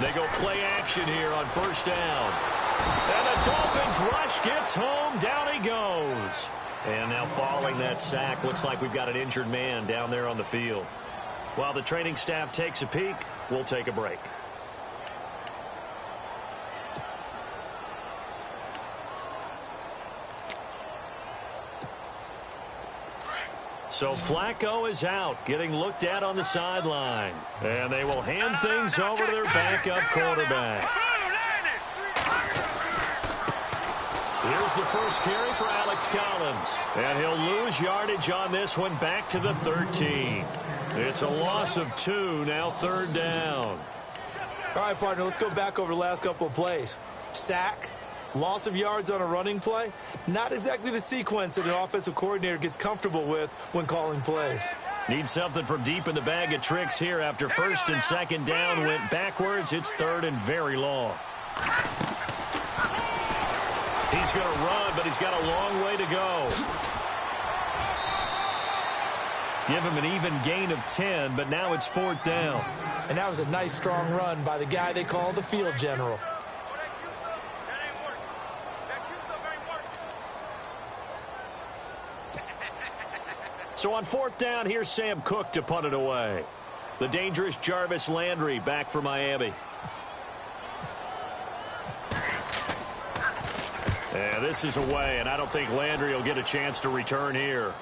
They go play action here on first down. And the Dolphins rush gets home. Down he goes. And now following that sack, looks like we've got an injured man down there on the field. While the training staff takes a peek, we'll take a break. So Flacco is out, getting looked at on the sideline. And they will hand things over to their backup quarterback. Here's the first carry for Alex Collins. And he'll lose yardage on this one, back to the 13. It's a loss of 2, now third down. All right, partner, let's go back over the last couple of plays. Sack, loss of yards on a running play. Not exactly the sequence that an offensive coordinator gets comfortable with when calling plays. Need something from deep in the bag of tricks here after first and second down went backwards. It's third and very long. He's going to run, but he's got a long way to go. Give him an even gain of 10, but now it's fourth down. And that was a nice, strong run by the guy they call the field general. So on fourth down, here's Sam Cook to punt it away. The dangerous Jarvis Landry back for Miami. And this is away, and I don't think Landry will get a chance to return here.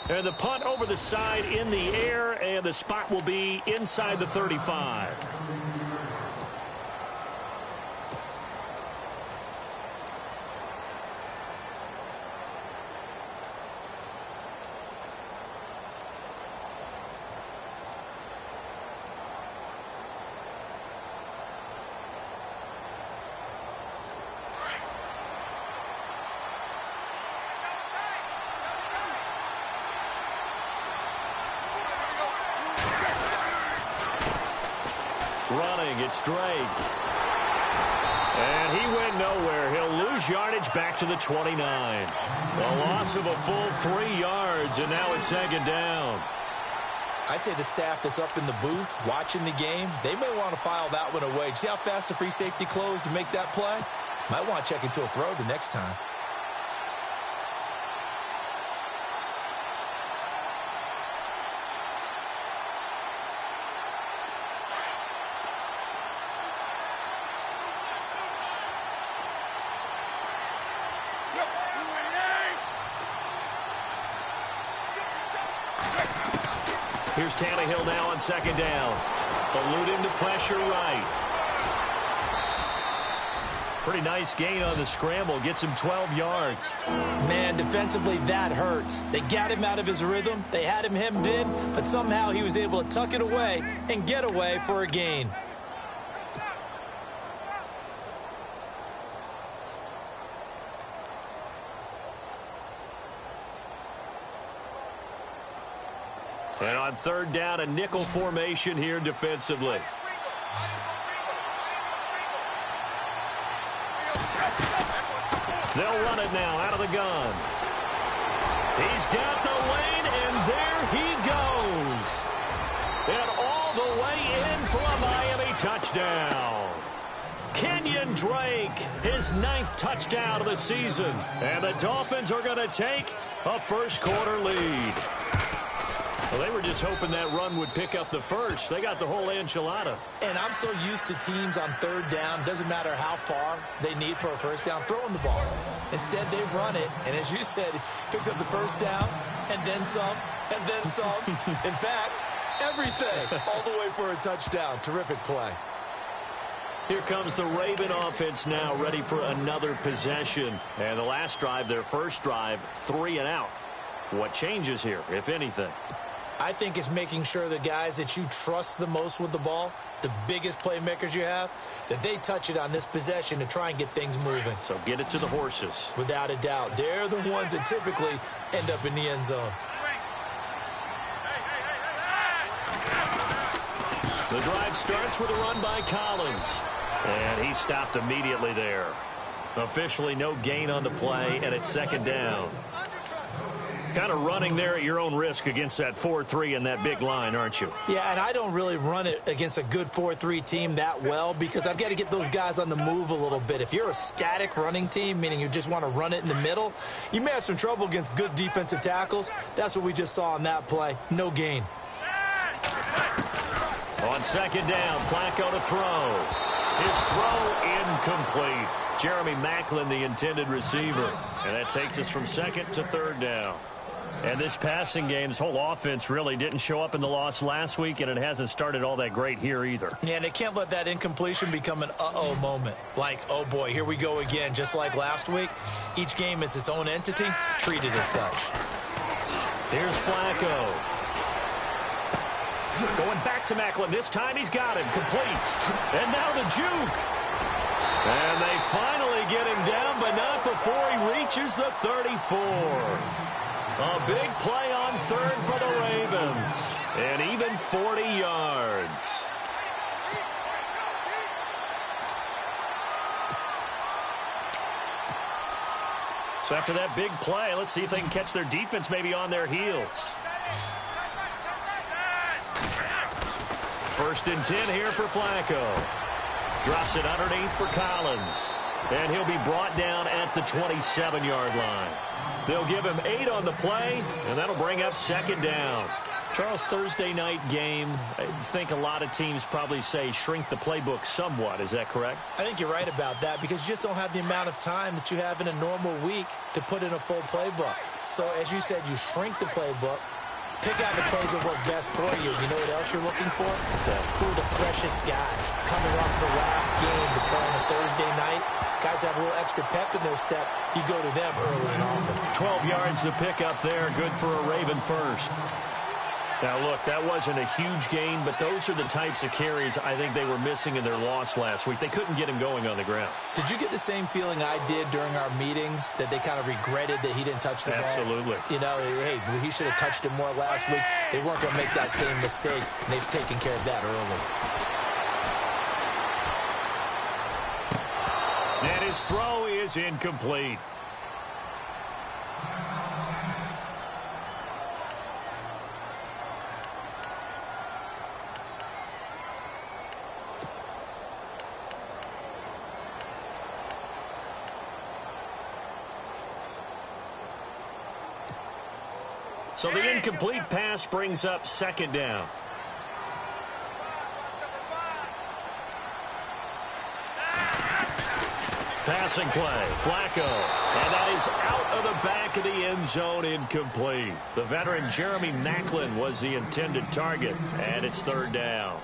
And the punt over the side in the air, and the spot will be inside the 35. Running, it's Drake. And he went nowhere. He'll lose yardage back to the 29. A loss of a full 3 yards, and now it's second down. I'd say the staff that's up in the booth watching the game, they may want to file that one away. See how fast the free safety closed to make that play? Might want to check into a throw the next time. Here's Tannehill now on second down. Eluding the pressure right. Pretty nice gain on the scramble. Gets him 12 yards. Man, defensively, that hurts. They got him out of his rhythm. They had him hemmed in, but somehow he was able to tuck it away and get away for a gain. And on third down, a nickel formation here defensively. They'll run it now out of the gun. He's got the lane, and there he goes. And all the way in for a Miami touchdown. Kenyon Drake, his 9th touchdown of the season. And the Dolphins are going to take a first-quarter lead. Well, they were just hoping that run would pick up the first. They got the whole enchilada. And I'm so used to teams on third down, doesn't matter how far they need for a first down, throwing the ball. Instead, they run it, and as you said, picked up the first down, and then some, and then some. In fact, everything, all the way for a touchdown. Terrific play. Here comes the Raven offense now, ready for another possession. And the last drive, their first drive, 3 and out. What changes here, if anything? I think it's making sure the guys that you trust the most with the ball, the biggest playmakers you have, that they touch it on this possession to try and get things moving. So get it to the horses. Without a doubt. They're the ones that typically end up in the end zone. The drive starts with a run by Collins. And he stopped immediately there. Officially no gain on the play, and it's second down. Kind of running there at your own risk against that 4-3 and that big line, aren't you? Yeah, and I don't really run it against a good 4-3 team that well because I've got to get those guys on the move a little bit. If you're a static running team, meaning you just want to run it in the middle, you may have some trouble against good defensive tackles. That's what we just saw on that play. No gain. On second down, Flacco to throw. His throw incomplete. Jeremy Maclin, the intended receiver. And that takes us from second to third down. And this passing game, this whole offense really didn't show up in the loss last week, and it hasn't started all that great here either. Yeah, and they can't let that incompletion become an uh-oh moment. Like, oh, boy, here we go again. Just like last week, each game is its own entity, treated as such. Here's Flacco. Going back to Maclin. This time he's got him. Complete. And now the juke. And they finally get him down, but not before he reaches the 34. A big play on third for the Ravens. And even 40 yards. So after that big play, let's see if they can catch their defense maybe on their heels. First and 10 here for Flacco. Drops it underneath for Collins. And he'll be brought down at the 27-yard line. They'll give him 8 on the play, and that'll bring up second down. Charles, Thursday night game, I think a lot of teams probably say shrink the playbook somewhat. Is that correct? I think you're right about that because you just don't have the amount of time that you have in a normal week to put in a full playbook. So, as you said, you shrink the playbook, pick out the plays that work best for you. You know what else you're looking for? Who are the freshest guys coming off the last game to play on a Thursday night? Guys have a little extra pep in their step. You go to them early and often. 12 yards to pick up there. Good for a Raven first. Now, look, that wasn't a huge gain, but those are the types of carries I think they were missing in their loss last week. They couldn't get him going on the ground. Did you get the same feeling I did during our meetings, that they kind of regretted that he didn't touch the ball? Absolutely. You know, hey, he should have touched it more last week. They weren't going to make that same mistake, and they've taken care of that early. And his throw is incomplete. So the incomplete pass brings up second down. Passing play, Flacco, and that is out of the back of the end zone, incomplete. The veteran Jeremy Maclin was the intended target, and it's third down.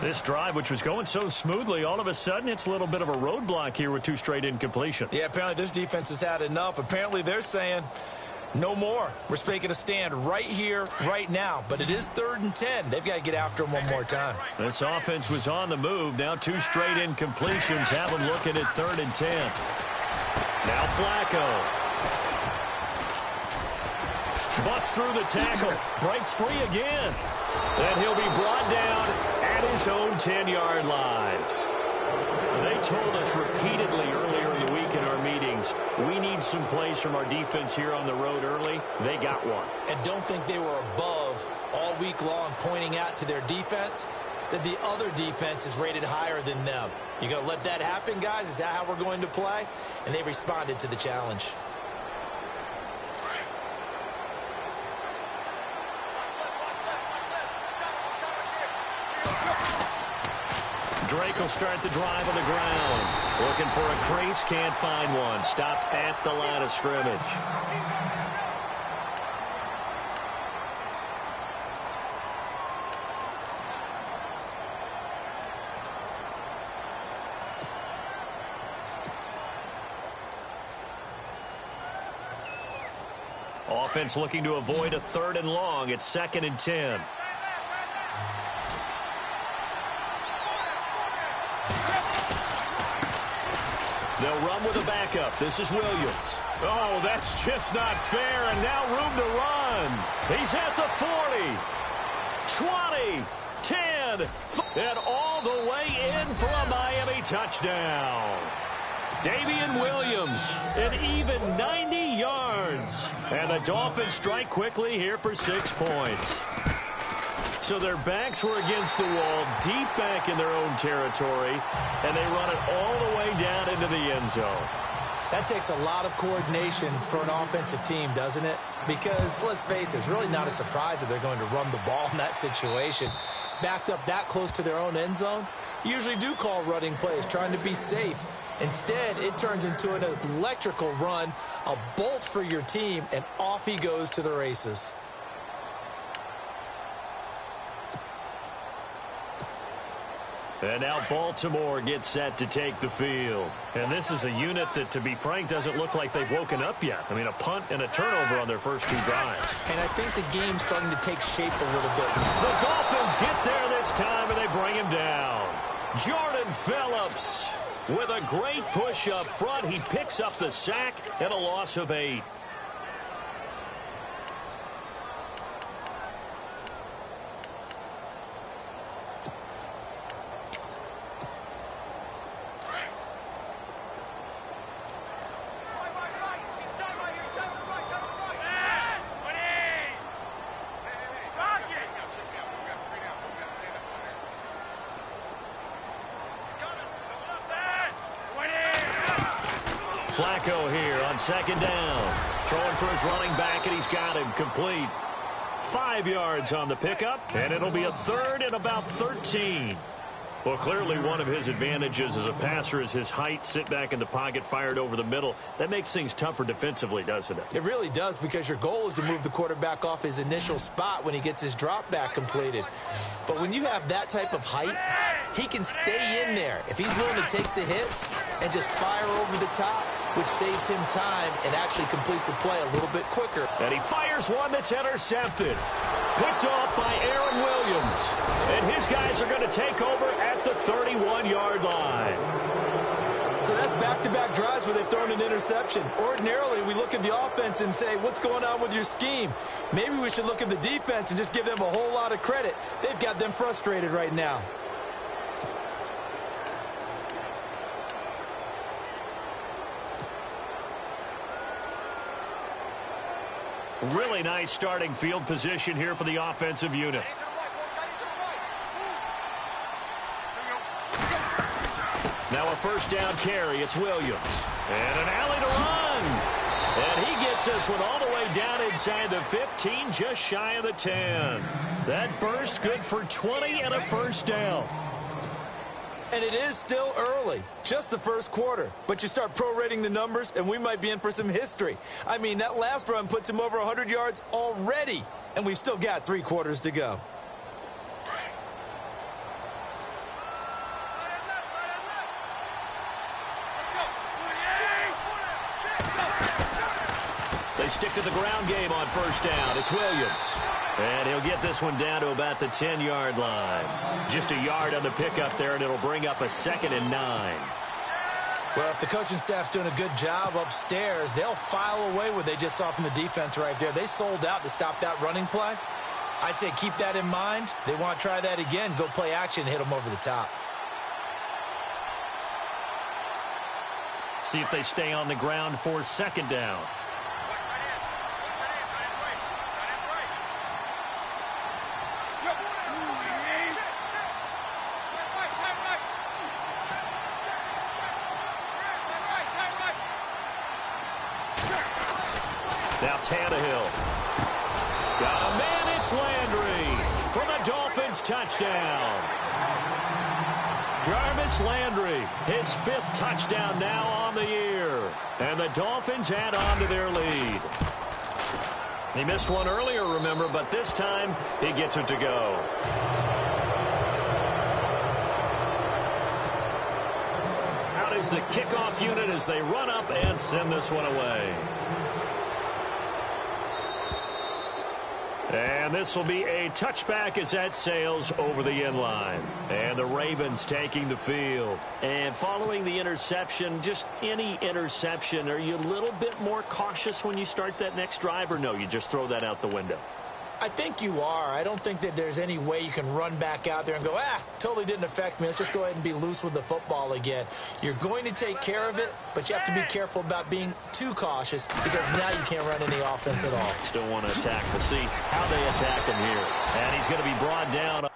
This drive, which was going so smoothly, all of a sudden it's a little bit of a roadblock here with 2 straight incompletions. Yeah, apparently this defense has had enough. Apparently they're saying, no more. We're making a stand right here, right now. But it is 3rd and 10. They've got to get after him one more time. This offense was on the move. Now 2 straight incompletions have them looking at 3rd and 10. Now Flacco. Busts through the tackle. Breaks free again. And he'll be brought down at his own 10-yard line. They told us repeatedly earlier in the week in our meetings, we need some plays from our defense here on the road early. They got one. And don't think they were above all week long pointing out to their defense that the other defense is rated higher than them. You going to let that happen, guys? Is that how we're going to play? And they responded to the challenge. Drake will start the drive on the ground. Looking for a crease, can't find one. Stopped at the line of scrimmage. Offense looking to avoid a 3rd and long. It's 2nd and 10. They'll run with a backup. This is Williams. Oh, that's just not fair, and now room to run. He's at the 40, 20, 10, and all the way in for a Miami touchdown. Damian Williams, an even 90 yards. And the Dolphins strike quickly here for 6 points. So their backs were against the wall, deep back in their own territory, and they run it all the way down into the end zone. That takes a lot of coordination for an offensive team, doesn't it? Because, let's face it, it's really not a surprise that they're going to run the ball in that situation. Backed up that close to their own end zone, you usually do call running plays, trying to be safe. Instead, it turns into an electrical run, a bolt for your team, and off he goes to the races. And now Baltimore gets set to take the field. And this is a unit that, to be frank, doesn't look like they've woken up yet. I mean, a punt and a turnover on their first 2 drives. And I think the game's starting to take shape a little bit. The Dolphins get there this time, and they bring him down. Jordan Phillips with a great push up front. He picks up the sack and a loss of 8. Flacco here on 2nd down. Throwing for his running back, and he's got him complete. 5 yards on the pickup, and it'll be a 3rd and about 13. Well, clearly one of his advantages as a passer is his height, sit back in the pocket, fired over the middle. That makes things tougher defensively, doesn't it? It really does, because your goal is to move the quarterback off his initial spot when he gets his drop back completed. But when you have that type of height, he can stay in there if he's willing to take the hits and just fire over the top, which saves him time and actually completes a play a little bit quicker. And he fires one that's intercepted. Picked off by Aaron Williams. And his guys are going to take over at the 31-yard line. So that's back-to-back drives where they've thrown an interception. Ordinarily, we look at the offense and say, what's going on with your scheme? Maybe we should look at the defense and just give them a whole lot of credit. They've got them frustrated right now. Really nice starting field position here for the offensive unit. Now a 1st down carry. It's Williams. And an alley to run. And he gets this one all the way down inside the 15, just shy of the 10. That burst good for 20 and a 1st down. And it is still early, just the 1st quarter. But you start prorating the numbers, and we might be in for some history. I mean, that last run puts him over 100 yards already, and we've still got 3 quarters to go. They stick to the ground game on 1st down. It's Williams. And he'll get this one down to about the 10-yard line. Just a yard on the pickup there, and it'll bring up a 2nd and 9. Well, if the coaching staff's doing a good job upstairs, they'll file away what they just saw from the defense right there. They sold out to stop that running play. I'd say keep that in mind. They want to try that again, go play action, hit them over the top. See if they stay on the ground for 2nd down. Now Tannehill. Got a man, it's Landry for the Dolphins touchdown. Jarvis Landry, his 5th touchdown now on the year. And the Dolphins add on to their lead. He missed one earlier, remember, but this time he gets it to go. Out is the kickoff unit as they run up and send this one away. And this will be a touchback as that sails over the end line. And the Ravens taking the field. And following the interception, just any interception, are you a little bit more cautious when you start that next drive, or no, you just throw that out the window? I think you are. I don't think that there's any way you can run back out there and go, totally didn't affect me. Let's just go ahead and be loose with the football again. You're going to take care of it, but you have to be careful about being too cautious because now you can't run any offense at all. Still want to attack. We'll see how they attack him here. And he's going to be brought down.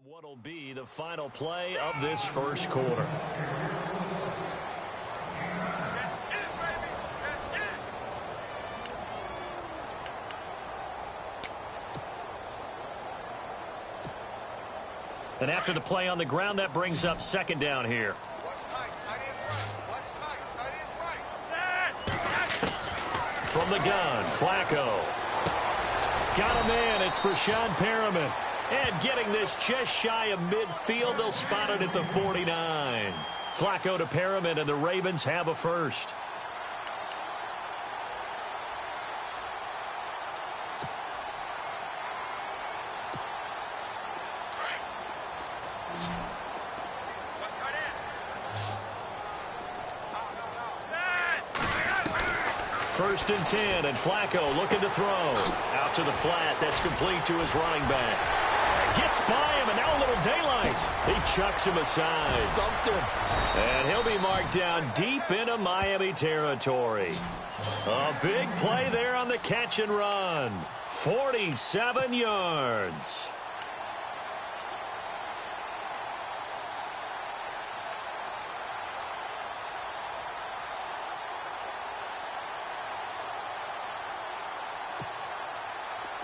What'll be the final play of this first quarter. And after the play on the ground, that brings up second down here. From the gun, Flacco. Got a man, it's Brashad Perriman. And getting this just shy of midfield, they'll spot it at the 49. Flacco to Perriman, and the Ravens have a first. First and 10, and Flacco looking to throw. Out to the flat, that's complete to his running back. Gets by him, and now a little daylight. He chucks him aside. Thumped him. And he'll be marked down deep into Miami territory. A big play there on the catch and run. 47 yards.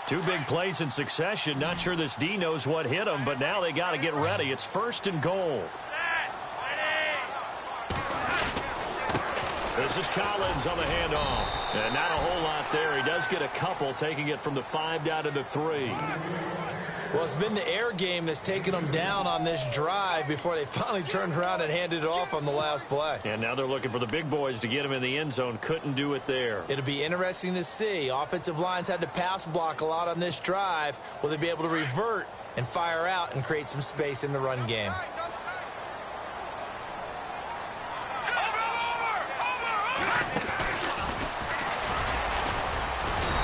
Two big plays in succession. Not sure this D knows what hit him, but now they got to get ready. It's first and goal. This is Collins on the handoff. And not a whole lot there. He does get a couple, taking it from the 5 down to the 3. Well, it's been the air game that's taken them down on this drive before they finally turned around and handed it off on the last play. And now they're looking for the big boys to get him in the end zone. Couldn't do it there. It'll be interesting to see. Offensive lines had to pass block a lot on this drive. Will they be able to revert and fire out and create some space in the run game?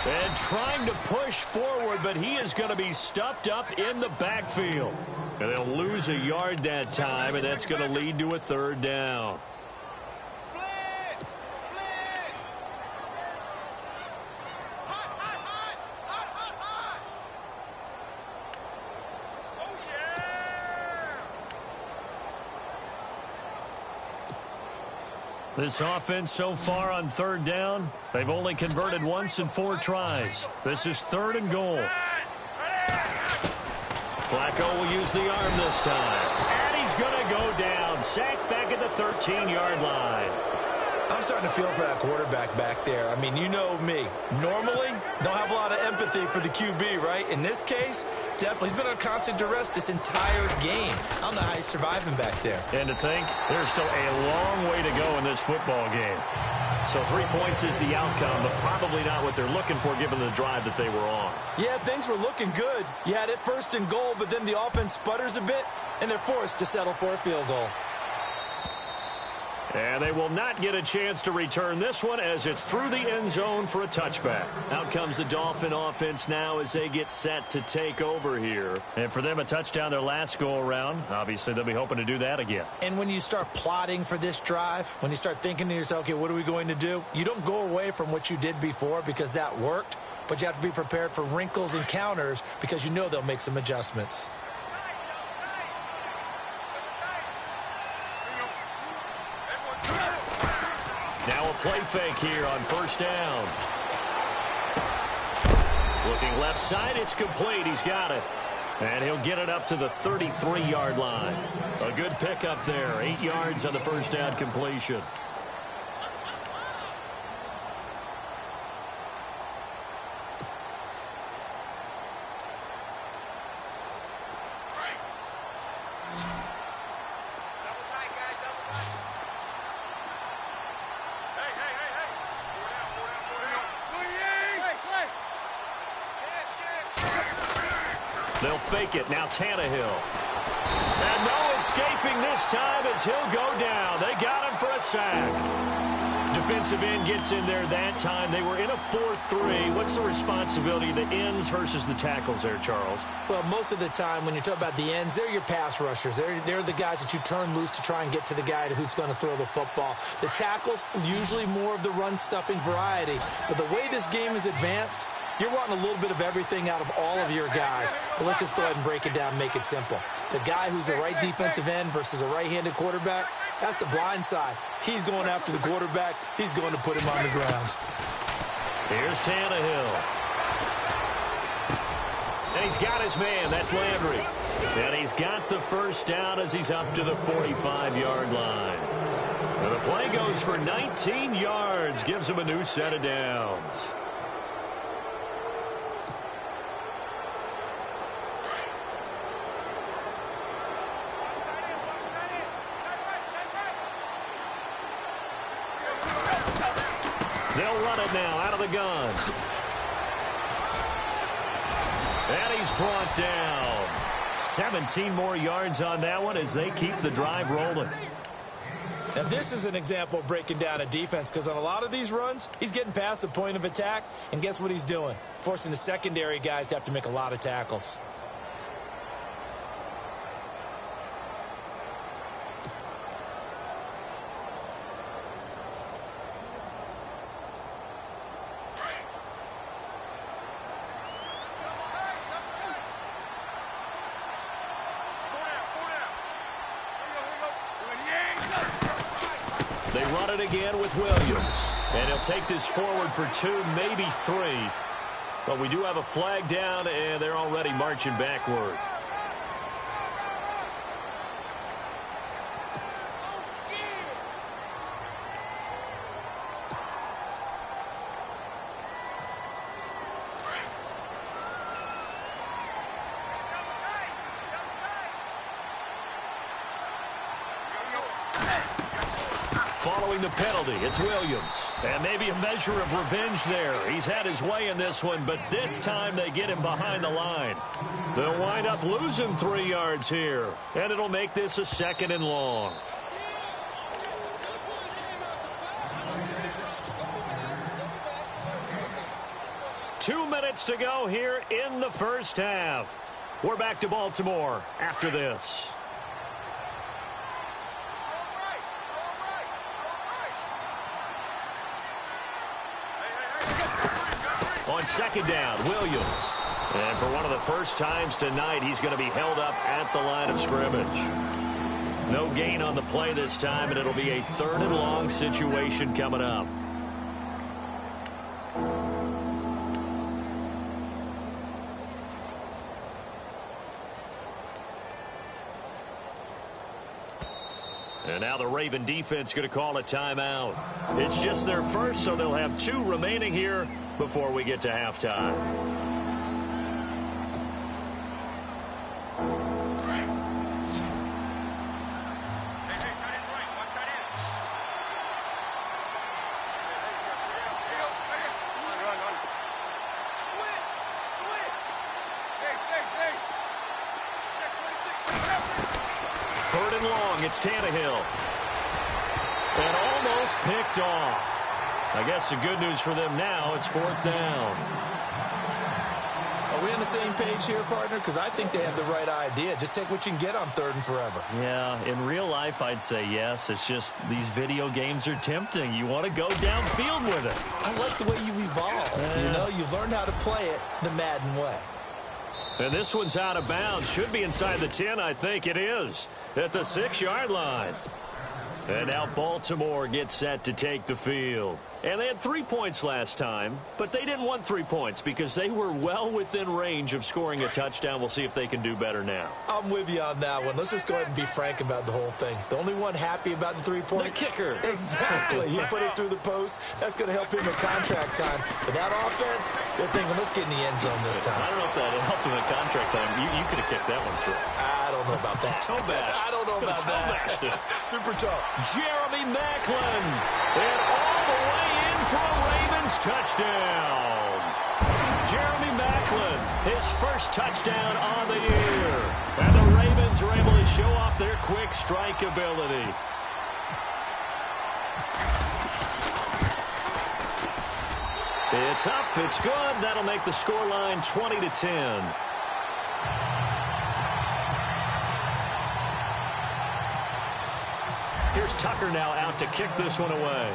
And trying to push forward, but he is going to be stuffed up in the backfield. And they'll lose a yard that time, and that's going to lead to a third down. This offense so far on third down, they've only converted once in 4 tries. This is third and goal. Flacco will use the arm this time. And he's going to go down. Sacked back at the 13-yard line. I'm starting to feel for that quarterback back there. I mean, you know me. Normally, don't have a lot of empathy for the QB, right? In this case, definitely. He's been on constant duress this entire game. I don't know how he's surviving back there. And to think, there's still a long way to go in this football game. So 3 points is the outcome, but probably not what they're looking for given the drive that they were on. Yeah, things were looking good. You had it first and goal, but then the offense sputters a bit, and they're forced to settle for a field goal. And they will not get a chance to return this one as it's through the end zone for a touchback. Out comes the Dolphin offense now as they get set to take over here. And for them, a touchdown their last go-around. Obviously, they'll be hoping to do that again. And when you start plotting for this drive, when you start thinking to yourself, okay, what are we going to do? You don't go away from what you did before because that worked, but you have to be prepared for wrinkles and counters because you know they'll make some adjustments. Now a play fake here on first down. Looking left side, it's complete. He's got it. And he'll get it up to the 33-yard line. A good pickup there. 8 yards on the first down completion. They'll fake it. Now Tannehill. And no escaping this time as he'll go down. They got him for a sack. Defensive end gets in there that time. They were in a 4-3. What's the responsibility of the ends versus the tackles there, Charles? Well, most of the time when you talk about the ends, they're your pass rushers. They're the guys that you turn loose to try and get to the guy who's going to throw the football. The tackles, usually more of the run-stuffing variety. But the way this game is advanced, you're wanting a little bit of everything out of all of your guys. But let's just go ahead and break it down and make it simple. The guy who's the right defensive end versus a right-handed quarterback, that's the blind side. He's going after the quarterback. He's going to put him on the ground. Here's Tannehill. And he's got his man. That's Landry. And he's got the first down as he's up to the 45-yard line. And the play goes for 19 yards. Gives him a new set of downs. They'll run it now out of the gun. And he's brought down. 17 more yards on that one as they keep the drive rolling. Now, this is an example of breaking down a defense because on a lot of these runs, he's getting past the point of attack, and guess what he's doing? Forcing the secondary guys to have to make a lot of tackles. They run it again with Williams. And he'll take this forward for 2, maybe 3. But we do have a flag down, and they're already marching backward. Following the penalty, it's Williams. And maybe a measure of revenge there. He's had his way in this one, but this time they get him behind the line. They'll wind up losing 3 yards here. And it'll make this a 2nd and long. Two minutes to go here in the first half. We're back to Baltimore after this. On 2nd down, Williams. And for one of the first times tonight, he's going to be held up at the line of scrimmage. No gain on the play this time, and it'll be a 3rd and long situation coming up. And now the Raven defense going to call a timeout. It's just their first, so they'll have 2 remaining here before we get to halftime. Third and long, it's Tannehill. And almost picked off. I guess the good news for them now, it's 4th down. Are we on the same page here, partner? Because I think they have the right idea. Just take what you can get on 3rd and forever. Yeah, in real life, I'd say yes. It's just these video games are tempting. You want to go downfield with it. I like the way you evolved. You know, you've learned how to play it the Madden way. And this one's out of bounds. Should be inside the 10, I think it is. At the 6-yard line. And now Baltimore gets set to take the field. And they had 3 points last time, but they didn't want 3 points because they were well within range of scoring a touchdown. We'll see if they can do better now. I'm with you on that one. Let's just go ahead and be frank about the whole thing. The only one happy about the 3-point? The kicker. Exactly. He put it through the post. That's going to help him at contract time. But that offense, they're thinking, let's get in the end zone this time. I don't know if that helped him at contract time. You could have kicked that one through. I don't know about that. Toe bash. I don't know about that. Super tough. Jeremy Maclin. And all the way in for a Ravens touchdown. Jeremy Maclin Franklin, his first touchdown on the year. And the Ravens are able to show off their quick strike ability. It's up, it's good. That'll make the scoreline 20-10. Here's Tucker now out to kick this one away.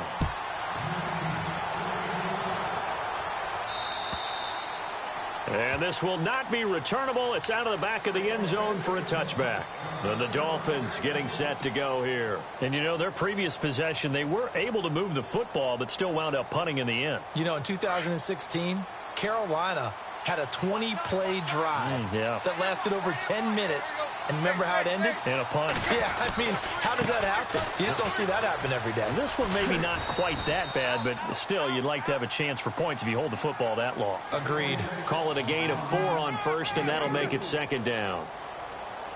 And this will not be returnable. It's out of the back of the end zone for a touchback. And the Dolphins getting set to go here. And, you know, their previous possession, they were able to move the football, but still wound up punting in the end. You know, in 2016, Carolina had a 20-play drive that lasted over 10 minutes. And remember how it ended? In a punt. Yeah, I mean, how does that happen? You just don't see that happen every day. And this one maybe not quite that bad, but still, you'd like to have a chance for points if you hold the football that long. Agreed. Call it a gain of 4 on first, and that'll make it second down.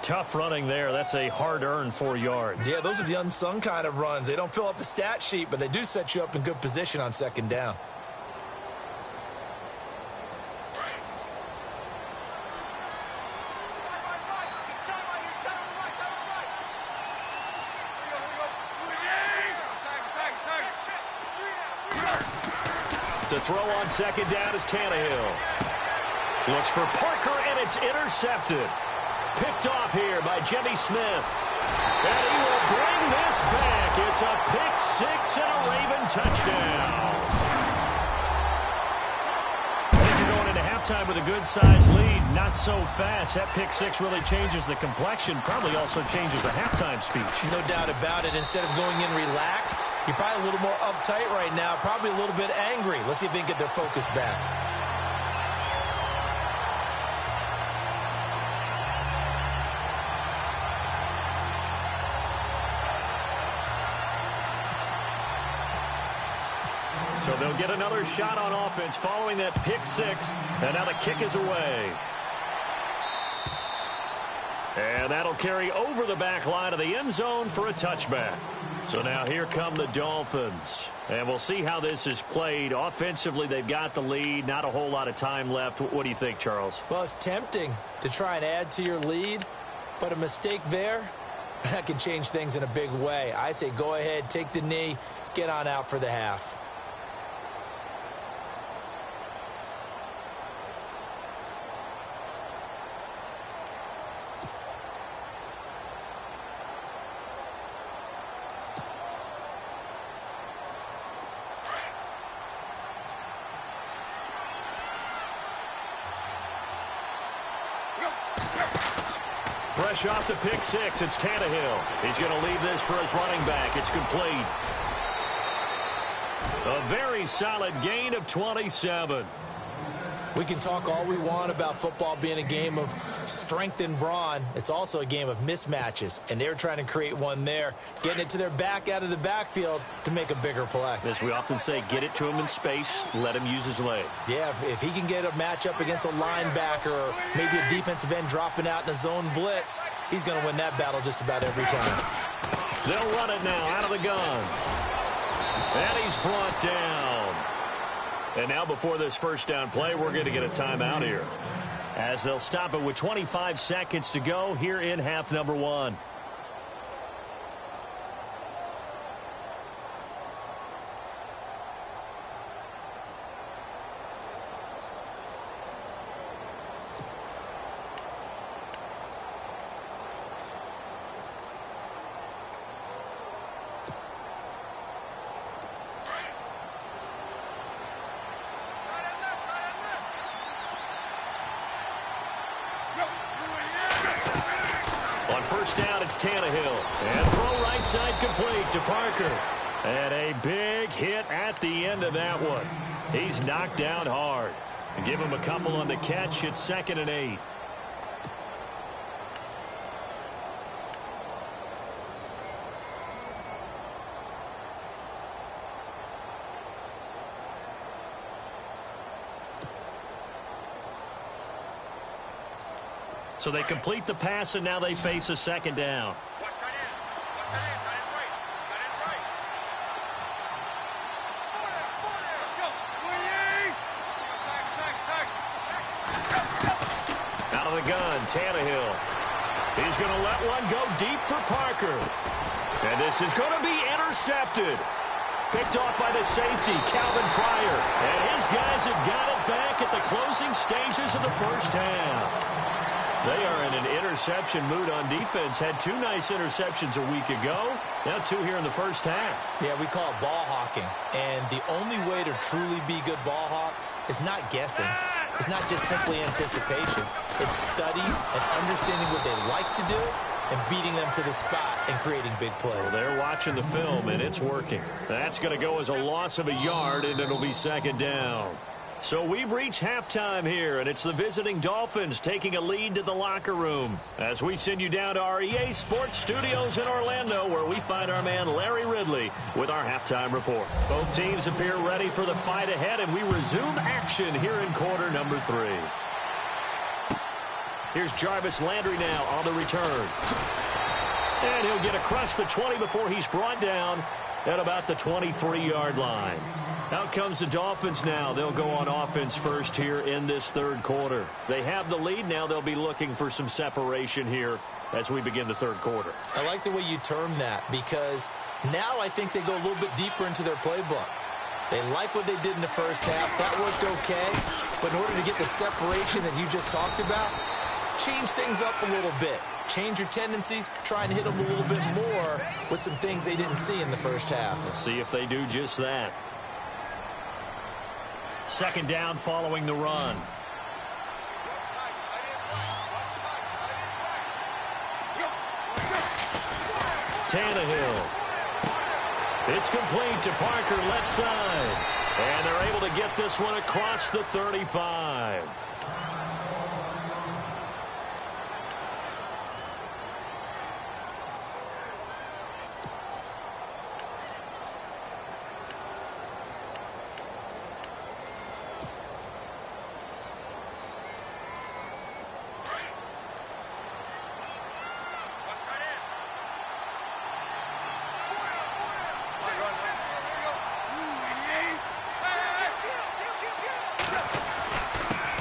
Tough running there. That's a hard-earned 4 yards. Yeah, those are the unsung kind of runs. They don't fill up the stat sheet, but they do set you up in good position on second down. To throw on second down is Tannehill. Looks for Parker, and it's intercepted. Picked off here by Jimmy Smith. And he will bring this back. It's a pick six and a Raven touchdown. I think you're going into halftime with a good-sized lead. Not so fast. That pick six really changes the complexion. Probably also changes the halftime speech. No doubt about it. Instead of going in relaxed, you're probably a little more uptight right now. Probably a little bit angry. Let's see if they can get their focus back. So they'll get another shot on offense following that pick six. And now the kick is away. And that'll carry over the back line of the end zone for a touchback. So now here come the Dolphins. And we'll see how this is played. Offensively, they've got the lead. Not a whole lot of time left. What do you think, Charles? Well, it's tempting to try and add to your lead, but a mistake there, that can change things in a big way. I say go ahead, take the knee, get on out for the half. Fresh off the pick six, it's Tannehill. He's going to leave this for his running back. It's complete. A very solid gain of 27. We can talk all we want about football being a game of strength and brawn. It's also a game of mismatches, and they're trying to create one there, getting it to their back out of the backfield to make a bigger play. As we often say, get it to him in space, let him use his leg. Yeah, if he can get a matchup against a linebacker or maybe a defensive end dropping out in a zone blitz, he's going to win that battle just about every time. They'll run it now out of the gun. And he's brought down. And now before this first down play, we're going to get a timeout here, as they'll stop it with 25 seconds to go here in half number one. On first down, it's Tannehill. And throw right side complete to Parker. And a big hit at the end of that one. He's knocked down hard. Give him a couple on the catch. It's 2nd and 8. So they complete the pass, and now they face a 2nd down. the gun, Tannehill. He's going to let one go deep for Parker. And this is going to be intercepted. Picked off by the safety, Calvin Pryor. And his guys have got it back at the closing stages of the first half. They are in an interception mood on defense. Had 2 nice interceptions a week ago. Now 2 here in the first half. Yeah, we call it ball hawking. And the only way to truly be good ball hawks is not guessing. It's not just simply anticipation. It's study and understanding what they like to do and beating them to the spot and creating big plays. Well, they're watching the film, and it's working. That's going to go as a loss of a yard, and it'll be second down. So we've reached halftime here, and it's the visiting Dolphins taking a lead to the locker room as we send you down to our EA Sports Studios in Orlando, where we find our man Larry Ridley with our halftime report. Both teams appear ready for the fight ahead, and we resume action here in quarter number 3. Here's Jarvis Landry now on the return. And he'll get across the 20 before he's brought down at about the 23-yard line. Out comes the Dolphins now. They'll go on offense first here in this third quarter. They have the lead. Now they'll be looking for some separation here as we begin the third quarter. I like the way you term that because now I think they go a little bit deeper into their playbook. They like what they did in the first half. That worked okay. But in order to get the separation that you just talked about, change things up a little bit. Change your tendencies, try and hit them a little bit more with some things they didn't see in the first half. Let's see if they do just that. Second down following the run. Tannehill. It's complete to Parker, left side. And they're able to get this one across the 35.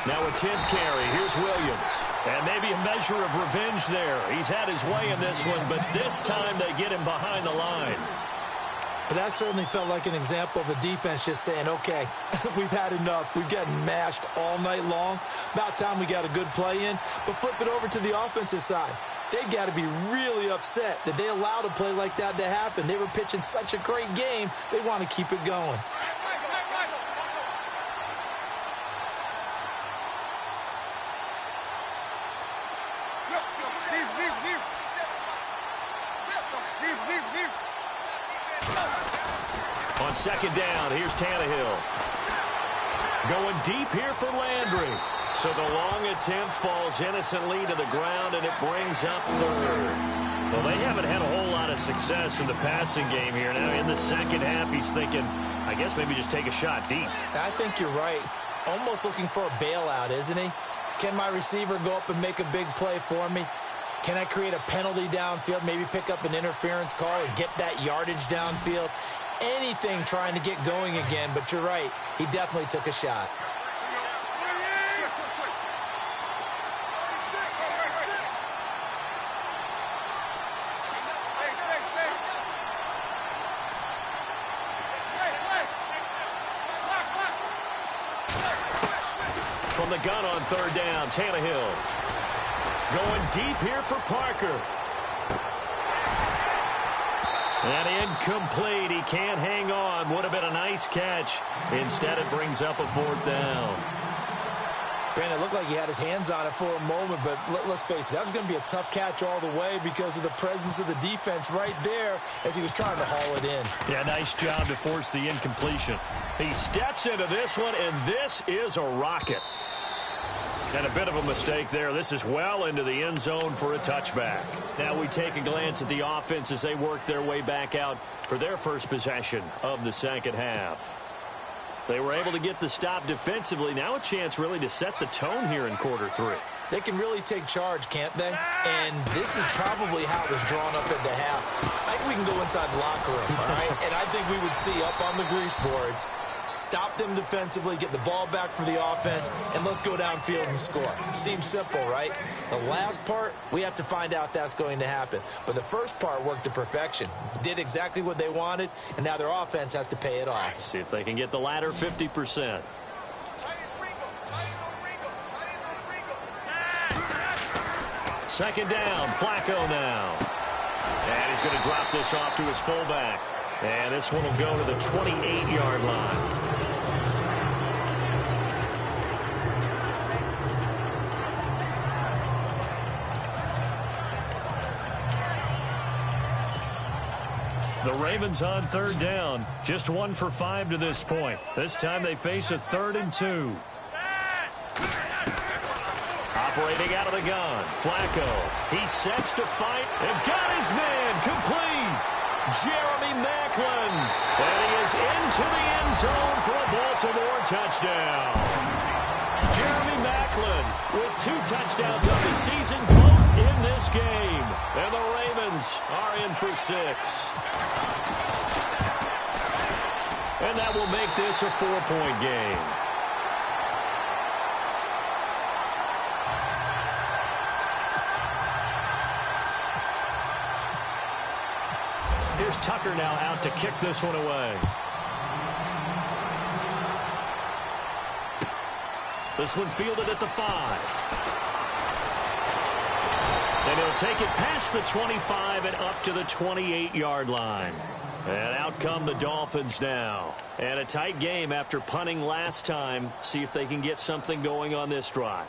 Now a 10th carry. Here's Williams. And maybe a measure of revenge there. He's had his way in this one, but this time they get him behind the line. But that certainly felt like an example of a defense just saying, okay, we've had enough. We've gotten mashed all night long. About time we got a good play in. But flip it over to the offensive side. They've got to be really upset that they allowed a play like that to happen. They were pitching such a great game. They want to keep it going. On second down, here's Tannehill. Going deep here for Landry. So the long attempt falls innocently to the ground, and it brings up third. Well, they haven't had a whole lot of success in the passing game here. Now in the second half, he's thinking, I guess maybe just take a shot deep. I think you're right. Almost looking for a bailout, isn't he? Can my receiver go up and make a big play for me? Can I create a penalty downfield, maybe pick up an interference call and get that yardage downfield? Anything trying to get going again, but you're right. He definitely took a shot. From the gun on third down, Tannehill. Going deep here for Parker. And incomplete. He can't hang on. Would have been a nice catch. Instead, it brings up a fourth down. Brandon, it looked like he had his hands on it for a moment, but let's face it, that was going to be a tough catch all the way because of the presence of the defense right there as he was trying to haul it in. Yeah, nice job to force the incompletion. He steps into this one, and this is a rocket. And a bit of a mistake there. This is well into the end zone for a touchback. Now we take a glance at the offense as they work their way back out for their first possession of the second half. They were able to get the stop defensively. Now a chance really to set the tone here in quarter three. They can really take charge, can't they? And this is probably how it was drawn up at the half. I think we can go inside the locker room, all right? And I think we would see up on the grease boards stop them defensively, get the ball back for the offense, and let's go downfield and score. Seems simple, right? The last part, we have to find out that's going to happen. But the first part worked to perfection. Did exactly what they wanted, and now their offense has to pay it off. See if they can get the latter 50%. Second down, Flacco now. And he's going to drop this off to his fullback. And this one will go to the 28-yard line. The Ravens on third down. Just 1 for 5 to this point. This time they face a 3rd and 2. Operating out of the gun, Flacco. He sets to fight and got his man complete. Jeremy Maclin. And he is into the end zone for a Baltimore touchdown. Jeremy Maclin with 2 touchdowns of the season, both in this game. And the Ravens are in for 6. And that will make this a 4-point game. Here's Tucker now out to kick this one away. This one fielded at the 5. And he'll take it past the 25 and up to the 28-yard line. And out come the Dolphins now. And a tight game after punting last time. See if they can get something going on this drive.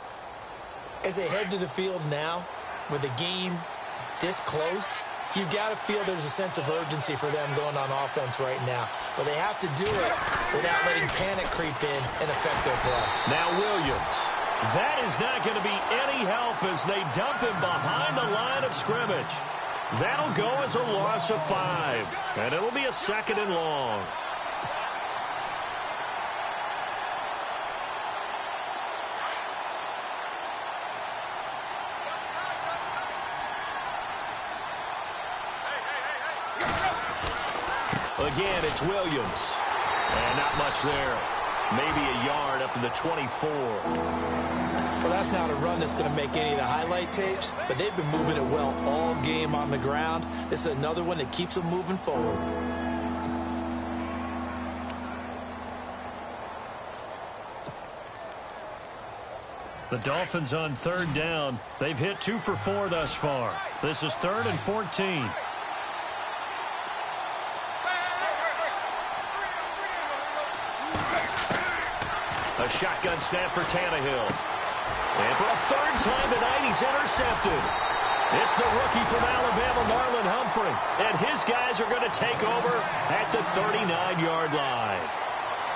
As they head to the field now, with the game this close, you've got to feel there's a sense of urgency for them going on offense right now. But they have to do it without letting panic creep in and affect their play. Now Williams. That is not going to be any help as they dump him behind the line of scrimmage. That'll go as a loss of 5. And it'll be a 2nd and long. Again, it's Williams. And not much there. Maybe a yard up to the 24. Well, that's not a run that's going to make any of the highlight tapes, but they've been moving it well all game on the ground. This is another one that keeps them moving forward. The Dolphins on third down. They've hit 2 for 4 thus far. This is 3rd and 14. A shotgun snap for Tannehill. And for a 3rd time tonight, he's intercepted. It's the rookie from Alabama, Marlon Humphrey. And his guys are going to take over at the 39-yard line.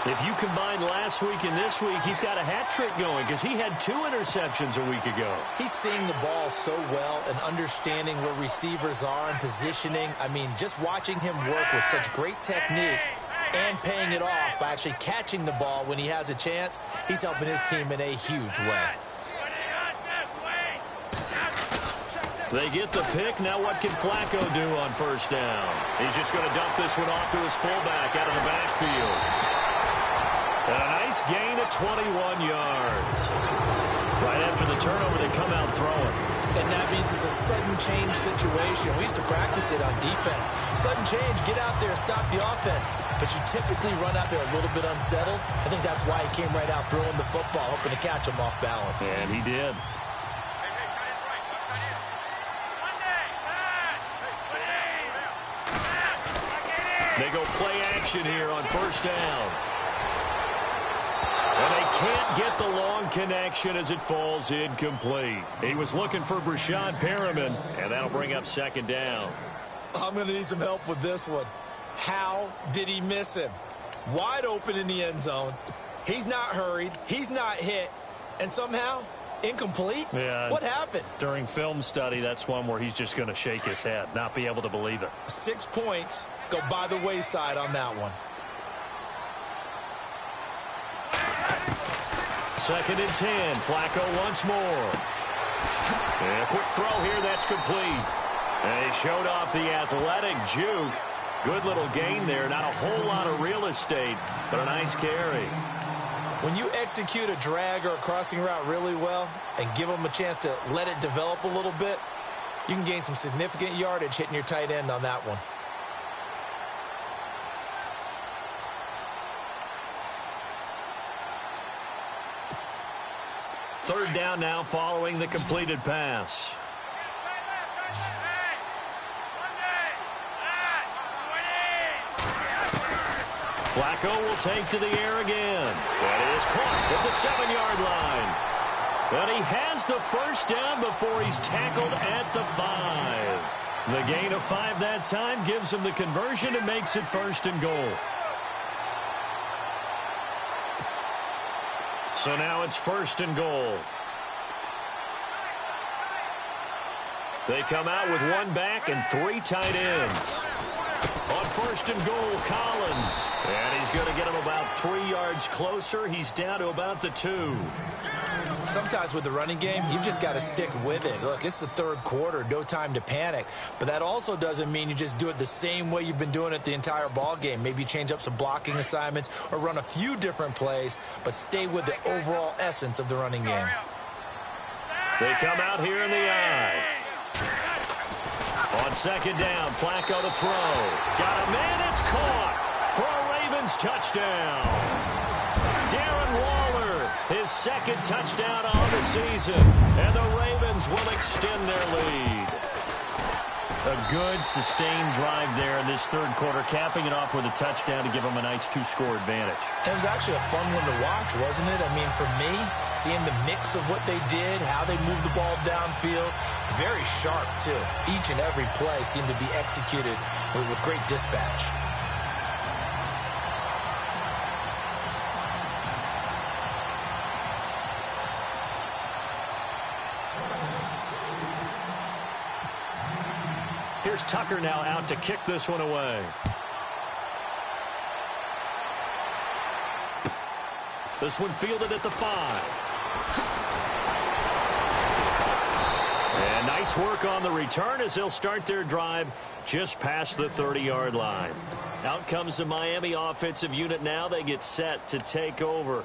If you combine last week and this week, he's got a hat trick going because he had 2 interceptions a week ago. He's seeing the ball so well and understanding where receivers are and positioning. I mean, just watching him work with such great technique and paying it off by actually catching the ball when he has a chance, he's helping his team in a huge way. They get the pick. Now what can Flacco do on first down? He's just going to dump this one off to his fullback out of the backfield. And a nice gain of 21 yards. Right after the turnover, they come out throwing. And that means it's a sudden change situation. We used to practice it on defense. Sudden change, get out there, stop the offense. But you typically run out there a little bit unsettled. I think that's why he came right out throwing the football, hoping to catch him off balance. And he did. They go play action here on first down. And they can't get the long connection as it falls incomplete. He was looking for Brashad Perriman, and that'll bring up 2nd down. I'm going to need some help with this one. How did he miss him? Wide open in the end zone. He's not hurried. He's not hit. And somehow, incomplete? Yeah. What happened? During film study, that's one where he's just going to shake his head, not be able to believe it. 6 points go by the wayside on that one. 2nd and 10. Flacco once more. And a quick throw here. That's complete. And he showed off the athletic juke. Good little gain there. Not a whole lot of real estate, but a nice carry. When you execute a drag or a crossing route really well and give them a chance to let it develop a little bit, you can gain some significant yardage hitting your tight end on that one. Third down now following the completed pass. Flacco will take to the air again. That is caught at the 7-yard line. And he has the first down before he's tackled at the 5. The gain of 5 that time gives him the conversion and makes it first and goal. So now it's first and goal. They come out with 1 back and 3 tight ends. On first and goal, Collins. And he's going to get him about 3 yards closer. He's down to about the 2. Sometimes with the running game, you've just got to stick with it. Look, it's the third quarter, no time to panic. But that also doesn't mean you just do it the same way you've been doing it the entire ball game. Maybe change up some blocking assignments or run a few different plays, but stay with the overall essence of the running game. They come out here in the eye. On second down, Flacco to throw. Got a man, it's caught for a Ravens touchdown. Darren Waller, his second touchdown on the season, and the Ravens will extend their lead. A good, sustained drive there in this third quarter, capping it off with a touchdown to give them a nice 2-score advantage. It was actually a fun one to watch, wasn't it? I mean, for me, seeing the mix of what they did, how they moved the ball downfield, very sharp, too. Each and every play seemed to be executed with great dispatch. Here's Tucker now out to kick this one away. This one fielded at the 5. And nice work on the return as they'll start their drive just past the 30-yard line. Out comes the Miami offensive unit now. They get set to take over.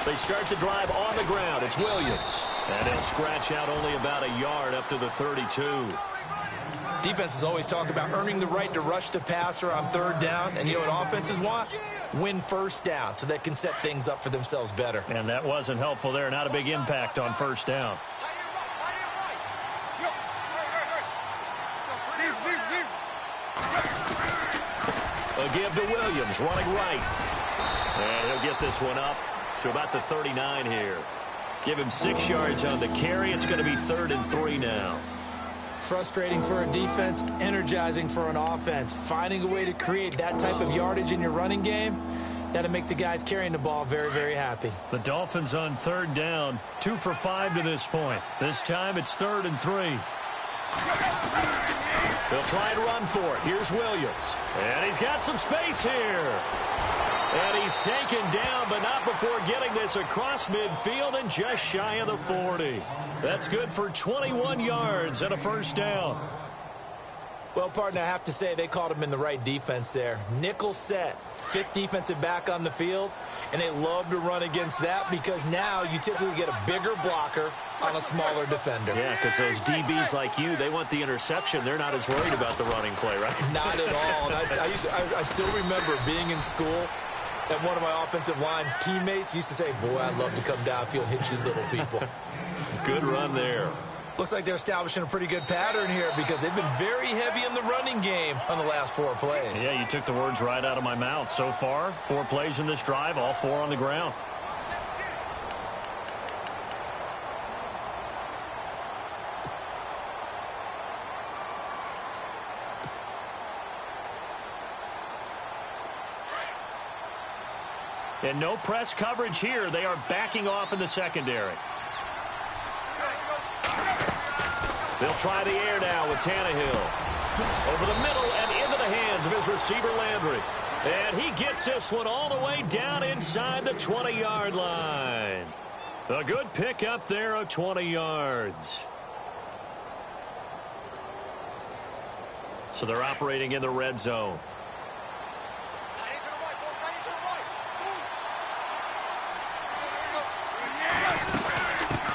They start the drive on the ground. It's Williams. And he'll scratch out only about a yard up to the 32. Defenses always talk about earning the right to rush the passer on third down. And you know what offenses want? Win first down so they can set things up for themselves better. And that wasn't helpful there. Not a big impact on first down. A give to Williams, running right. And he'll get this one up to about the 39 here. Give him 6 yards on the carry. It's going to be 3rd and 3 now. Frustrating for a defense, energizing for an offense. Finding a way to create that type of yardage in your running game, that'll make the guys carrying the ball very, very happy. The Dolphins on 3rd down, 2 for 5 to this point. This time it's 3rd and 3. They'll try and run for it. Here's Williams. And he's got some space here. And he's taken down, but not before getting this across midfield and just shy of the 40. That's good for 21 yards and a first down. Well, partner, I have to say they called him in the right defense there. Nickel set, 5th defensive back on the field, and they love to run against that because now you typically get a bigger blocker on a smaller defender. Yeah, because those DBs like you, they want the interception. They're not as worried about the running play, right? Not at all. And I still remember being in school, and one of my offensive line teammates used to say, boy, I'd love to come downfield and hit you little people. Good run there. Looks like they're establishing a pretty good pattern here because they've been very heavy in the running game on the last 4 plays. Yeah, you took the words right out of my mouth. So far, 4 plays in this drive, all 4 on the ground. And no press coverage here. They are backing off in the secondary. They'll try the air now with Tannehill. Over the middle and into the hands hands of his receiver, Landry. And he gets this one all the way down inside the 20-yard line. A good pick up there of 20 yards. So they're operating in the red zone.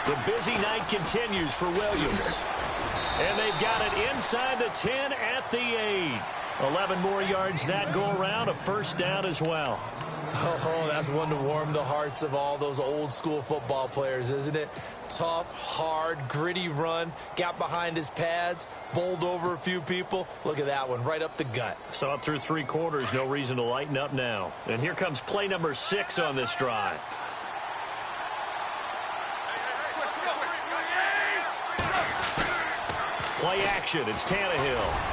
The busy night continues for Williams. And they've got it inside the 10 at the 8. 11 more yards that go around, a first down as well. Oh, that's one to warm the hearts of all those old school football players, isn't it? Tough, hard, gritty run, got behind his pads, bowled over a few people. Look at that one, right up the gut. So up through 3 quarters, no reason to lighten up now. And here comes play number 6 on this drive. Play action, it's Tannehill.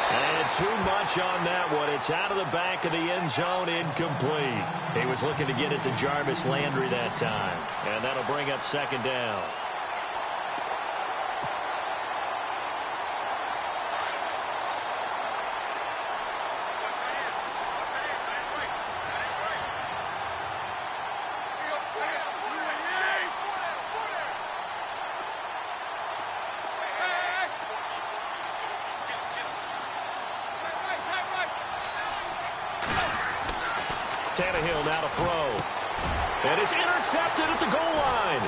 And too much on that one. It's out of the back of the end zone, incomplete. He was looking to get it to Jarvis Landry that time. And that'll bring up second down. Tannehill now to throw. And it's intercepted at the goal line.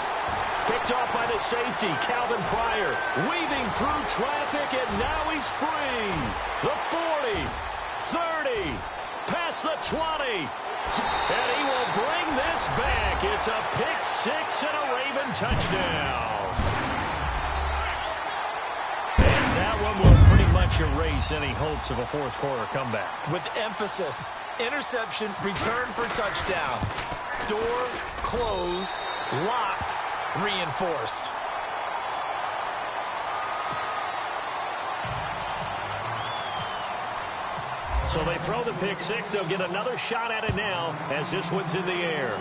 Picked off by the safety, Calvin Pryor, weaving through traffic, and now he's free. The 40, 30, past the 20. And he will bring this back. It's a pick 6 and a Raven touchdown. And that one will pretty much erase any hopes of a fourth quarter comeback. With emphasis. Interception, return for touchdown. Door closed, locked, reinforced. So they throw the pick 6. They'll get another shot at it now as this one's in the air.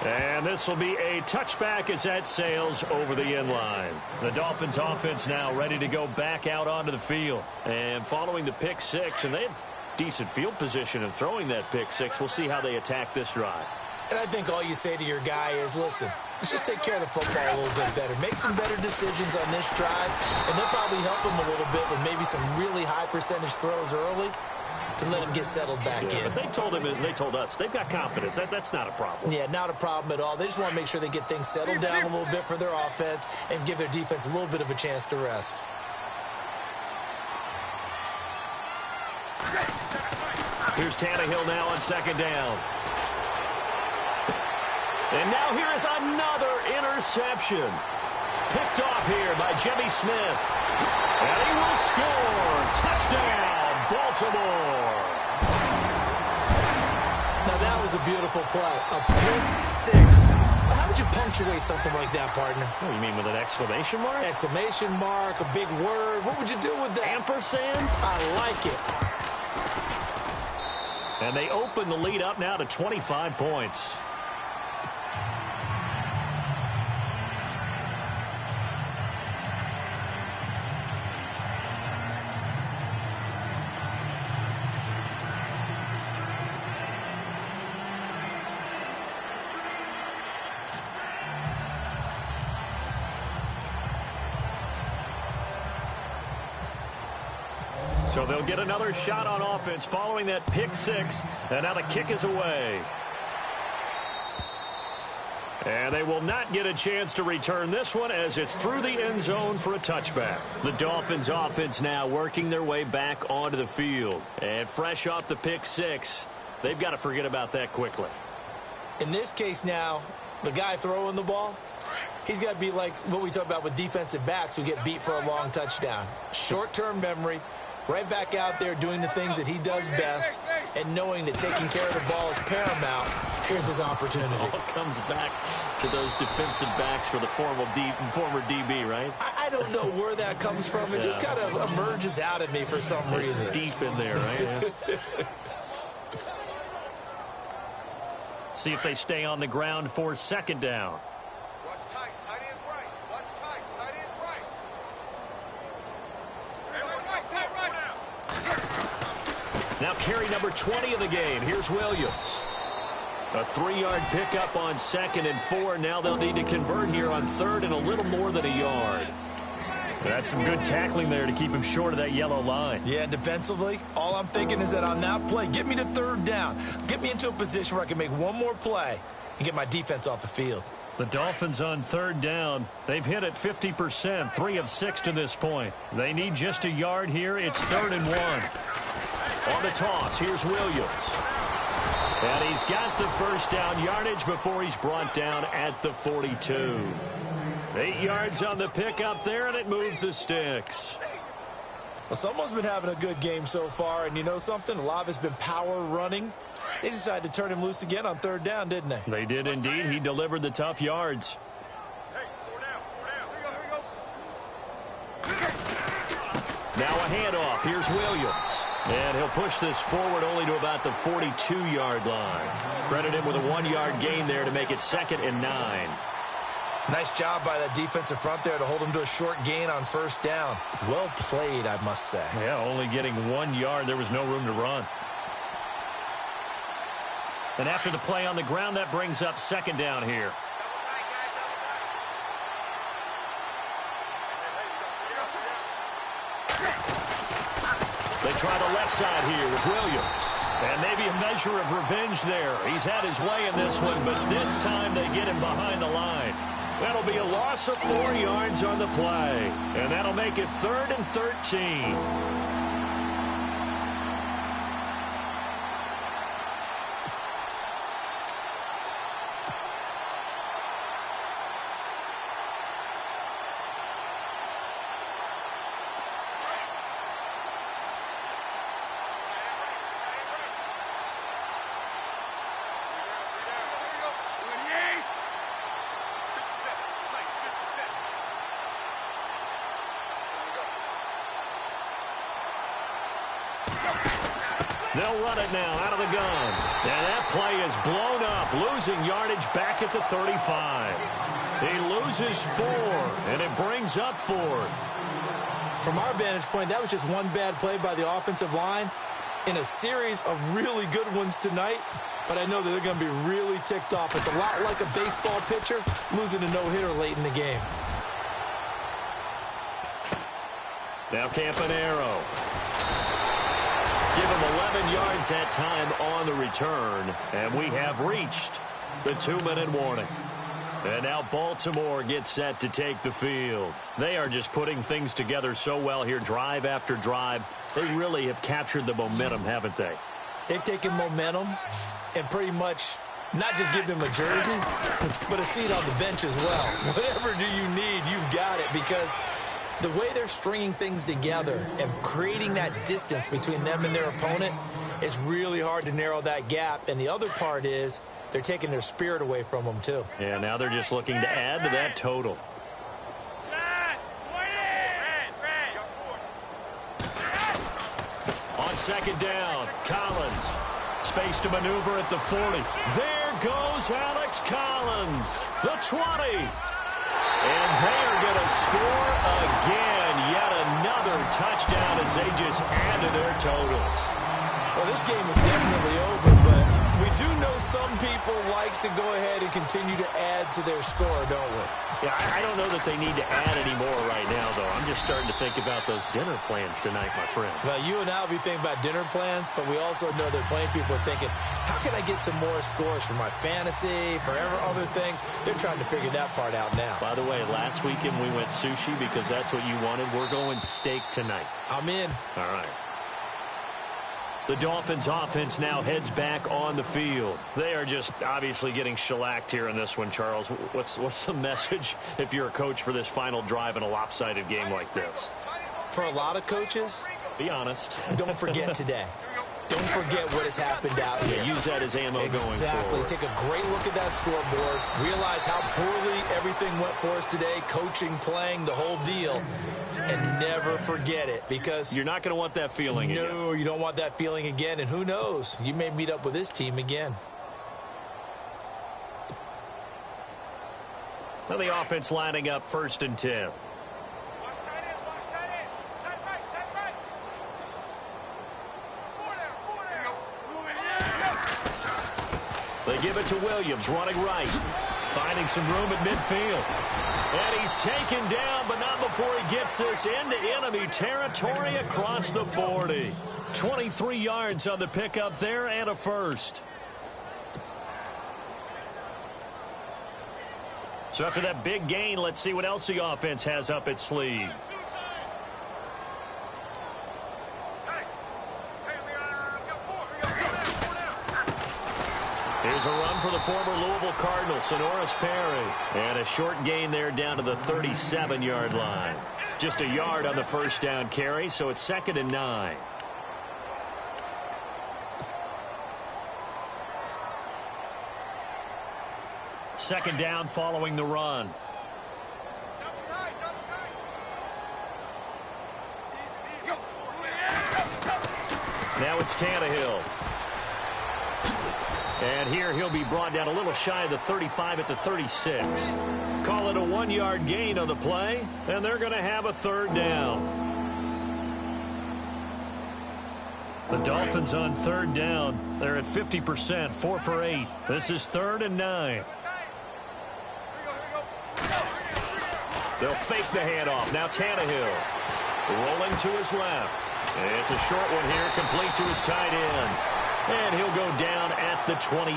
And this will be a touchback as that sails over the end line. The Dolphins offense now ready to go back out onto the field. And following the pick 6, and they have decent field position in throwing that pick 6. We'll see how they attack this drive. And I think all you say to your guy is, listen, let's just take care of the football a little bit better. Make some better decisions on this drive, and they'll probably help him a little bit with maybe some really high percentage throws early to let him get settled back in. But they told him, and they told us, they've got confidence. That's not a problem. Yeah, not a problem at all. They just want to make sure they get things settled down a little bit for their offense and give their defense a little bit of a chance to rest. Here's Tannehill now on second down. And now here is another interception. Picked off here by Jimmy Smith. And he will score. Touchdown, Baltimore. Now that was a beautiful play. A pick 6. How would you punctuate something like that, partner? What do you mean, with an exclamation mark? Exclamation mark, a big word. What would you do with that? Ampersand? I like it. And they open the lead up now to 25 points. So they'll get another shot on offense following that pick 6. And now the kick is away. And they will not get a chance to return this one as it's through the end zone for a touchback. The Dolphins offense now working their way back onto the field. And fresh off the pick 6, they've got to forget about that quickly. In this case now, the guy throwing the ball, he's got to be like what we talk about with defensive backs who get beat for a long touchdown. Short-term memory. Right back out there doing the things that he does best and knowing that taking care of the ball is paramount. Here's his opportunity. It all comes back to those defensive backs for the former DB, right? I don't know where that comes from. It just kind of emerges out of me for some reason. It's deep in there, right? Yeah. See if they stay on the ground for second down. Watch tight. Tight is right. Watch tight. Tight is right. Now carry number 20 of the game. Here's Williams. A 3-yard pickup on 2nd and 4. Now they'll need to convert here on 3rd and a little more than a yard. That's some good tackling there to keep him short of that yellow line. Yeah, defensively, all I'm thinking is that on that play, get me to 3rd down. Get me into a position where I can make one more play and get my defense off the field. The Dolphins on 3rd down. They've hit it 50%, 3 of 6 to this point. They need just a yard here. It's 3rd and 1. On the toss, here's Williams. And he's got the first down yardage before he's brought down at the 42. 8 yards on the pickup there, and it moves the sticks. Well, someone's been having a good game so far, and you know something? A lot of it's been power running. They decided to turn him loose again on 3rd down, didn't they? They did indeed. He delivered the tough yards. Now a handoff. Here's Williams. And he'll push this forward only to about the 42-yard line. Credit him with a 1-yard gain there to make it 2nd and 9. Nice job by that defensive front there to hold him to a short gain on 1st down. Well played, I must say. Yeah, only getting 1 yard. There was no room to run. And after the play on the ground, that brings up 2nd down here. They try the left side here with Williams. And maybe a measure of revenge there. He's had his way in this one, but this time they get him behind the line. That'll be a loss of 4 yards on the play. And that'll make it 3rd and 13. They'll run it now out of the gun. And that play is blown up, losing yardage back at the 35. He loses 4, and it brings up 4th. From our vantage point, that was just one bad play by the offensive line in a series of really good ones tonight. But I know that they're going to be really ticked off. It's a lot like a baseball pitcher losing a no-hitter late in the game. Now Campanaro. Give him 11 yards that time on the return. And we have reached the 2-minute warning. And now Baltimore gets set to take the field. They are just putting things together so well here, drive after drive. They really have captured the momentum, haven't they? They've taken momentum and pretty much not just given him a jersey, but a seat on the bench as well. Whatever do you need, you've got it, because the way they're stringing things together and creating that distance between them and their opponent, it's really hard to narrow that gap. And the other part is they're taking their spirit away from them, too. Yeah, now they're just looking to add to that total. On 2nd down, Collins. Space to maneuver at the 40. There goes Alex Collins, the 20. And they are going to score again. Yet another touchdown as they just add to their totals. Well, this game is definitely over, but we do know some people like to go ahead and continue to add to their score, don't we? Yeah, I don't know that they need to add any more right now, though. I'm just starting to think about those dinner plans tonight, my friend. Well, you and I will be thinking about dinner plans, but we also know that plenty of people are thinking, how can I get some more scores for my fantasy, for other things? They're trying to figure that part out now. By the way, last weekend we went sushi because that's what you wanted. We're going steak tonight. I'm in. All right. The Dolphins offense now heads back on the field. They are just obviously getting shellacked here in this one, Charles. What's the message if you're a coach for this final drive in a lopsided game like this? For a lot of coaches, be honest. Don't forget today. Don't forget what has happened out here. Use that as ammo going forward. Exactly. Take a great look at that scoreboard. Realize how poorly everything went for us today. Coaching, playing, the whole deal. And never forget it, because you're not going to want that feeling again. No, you don't want that feeling again. And who knows? You may meet up with this team again. Now the offense lining up 1st and 10. They give it to Williams, running right. Finding some room at midfield. And he's taken down, but not before he gets this into enemy territory across the 40. 23 yards on the pickup there and a first. So after that big gain, let's see what else the offense has up its sleeve. Here's a run for the former Louisville Cardinal, Sonoris Perry. And a short gain there down to the 37-yard line. Just a yard on the first down carry, so it's 2nd and 9. Second down following the run. Now it's Tannehill. And here he'll be brought down a little shy of the 35 at the 36. Call it a 1-yard gain on the play, and they're going to have a third down. The Dolphins on third down. They're at 50%, 4 for 8. This is 3rd and 9. They'll fake the handoff. Now Tannehill rolling to his left. It's a short one here, complete to his tight end. And he'll go down at the 28.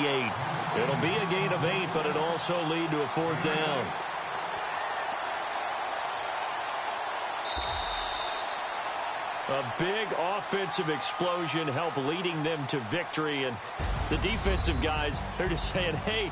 It'll be a gain of 8, but it'll also lead to a 4th down. A big offensive explosion helped leading them to victory. And the defensive guys, they're just saying, hey,